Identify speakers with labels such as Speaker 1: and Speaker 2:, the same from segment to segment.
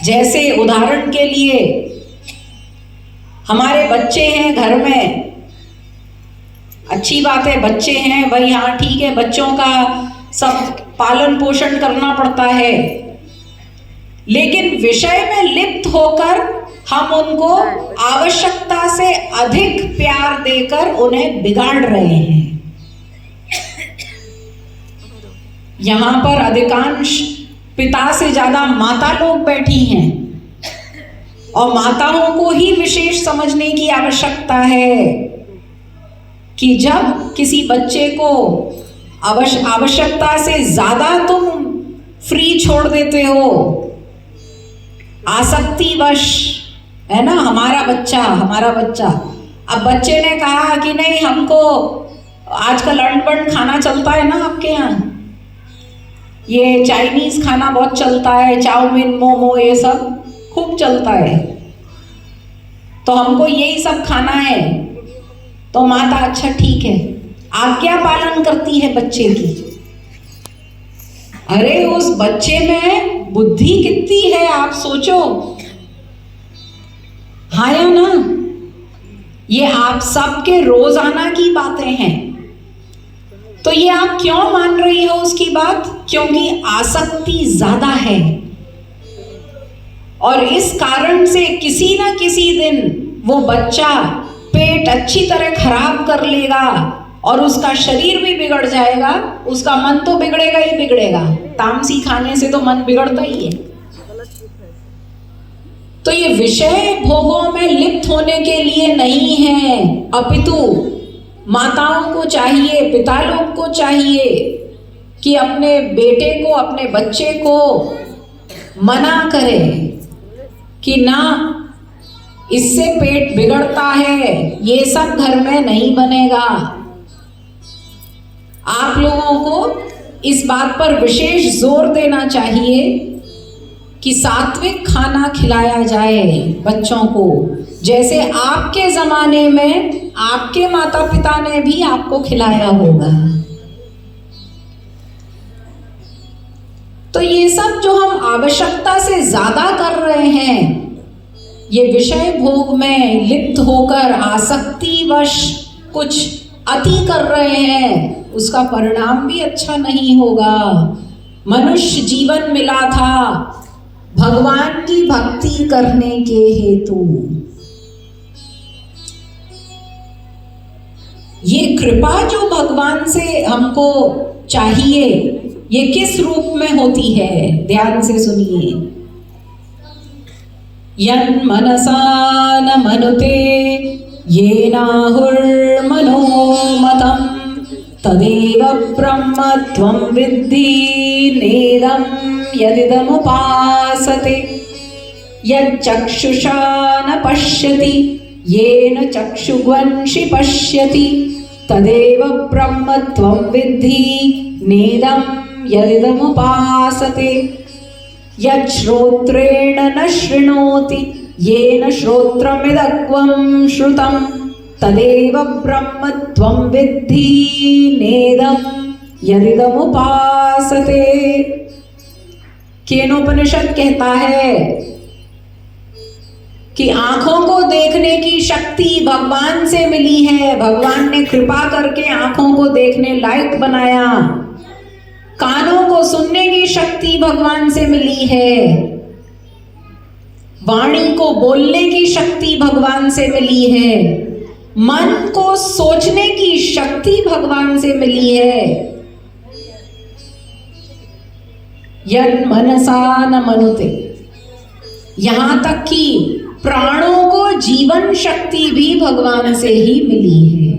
Speaker 1: जैसे उदाहरण के लिए हमारे बच्चे हैं घर में, अच्छी बात है बच्चे हैं भाई, हाँ ठीक है, बच्चों का सब पालन पोषण करना पड़ता है, लेकिन विषय में लिप्त होकर हम उनको आवश्यकता से अधिक प्यार देकर उन्हें बिगाड़ रहे हैं। यहां पर अधिकांश पिता से ज्यादा माता लोग बैठी हैं और माताओं को ही विशेष समझने की आवश्यकता है कि जब किसी बच्चे को आवश्यकता से ज्यादा तुम फ्री छोड़ देते हो, आसक्तिवश, है ना, हमारा बच्चा, अब बच्चे ने कहा कि नहीं हमको आजकल अंडबंड खाना चलता है ना आपके यहाँ, ये चाइनीज खाना बहुत चलता है, चाउमीन मोमो ये सब खूब चलता है, तो हमको यही सब खाना है। तो माता अच्छा ठीक है, आज्ञा पालन करती है बच्चे की। अरे उस बच्चे में बुद्धि कितनी है आप सोचो, हाँ या ना? ये आप सबके रोजाना की बातें हैं। तो ये आप क्यों मान रही हो उसकी बात? क्योंकि आसक्ति ज्यादा है और इस कारण से किसी ना किसी दिन वो बच्चा पेट अच्छी तरह खराब कर लेगा और उसका शरीर भी बिगड़ जाएगा, उसका मन तो बिगड़ेगा ही बिगड़ेगा। तामसी खाने से तो मन बिगड़ता ही है। तो ये विषय भोगों में लिप्त होने के लिए नहीं है, अपितु माताओं को चाहिए, पिता लोग को चाहिए कि अपने बेटे को, अपने बच्चे को मना करें कि ना, इससे पेट बिगड़ता है, ये सब घर में नहीं बनेगा। आप लोगों को इस बात पर विशेष जोर देना चाहिए कि सात्विक खाना खिलाया जाए बच्चों को, जैसे आपके जमाने में आपके माता पिता ने भी आपको खिलाया होगा। तो ये सब जो हम आवश्यकता से ज्यादा कर रहे हैं, ये विषय भोग में लिप्त होकर आसक्तिवश कुछ अति कर रहे हैं, उसका परिणाम भी अच्छा नहीं होगा। मनुष्य जीवन मिला था भगवान की भक्ति करने के हेतु। ये कृपा जो भगवान से हमको चाहिए, ये किस रूप में होती है? ध्यान से सुनिए। यन् मनसा न मनुते येनाहुर्मनो मतम् तदेव ब्रह्म त्वं विद्धि नेदं यदिदमुपासते। यच्चक्षुषा न पश्यति येन चक्षुग्वंशि पश्यति तदेव ब्रह्म त्वं विद्धि नेदं यदिदमुपासते। यच्छ्रोत्रेण न शृणोति येन श्रोत्रमिदग्वं श्रुतं तदेव ब्रह्म त्वं विद्धि नेदं यदिदमुपासते। केनोपनिषद कहता है कि आंखों को देखने की शक्ति भगवान से मिली है, भगवान ने कृपा करके आंखों को देखने लायक बनाया। कानों को सुनने की शक्ति भगवान से मिली है, वाणी को बोलने की शक्ति भगवान से मिली है, मन को सोचने की शक्ति भगवान से मिली है। यन् मनसा न मनुते, यहां तक कि प्राणों को जीवन शक्ति भी भगवान से ही मिली है।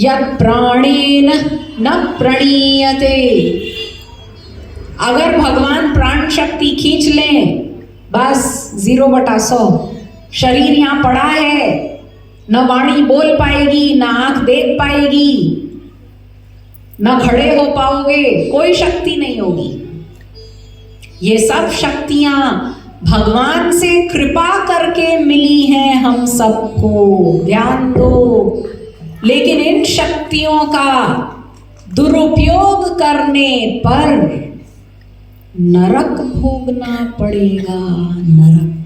Speaker 1: यत् प्राणेन न प्रणीयते, अगर भगवान प्राण शक्ति खींच लें, बस 0/100 शरीर यहाँ पड़ा है, न वाणी बोल पाएगी, न आंख देख पाएगी, न खड़े हो पाओगे, कोई शक्ति नहीं होगी। ये सब शक्तियां भगवान से कृपा करके मिली हैं हम सबको, ध्यान दो। लेकिन इन शक्तियों का दुरुपयोग करने पर नरक भोगना पड़ेगा नरक।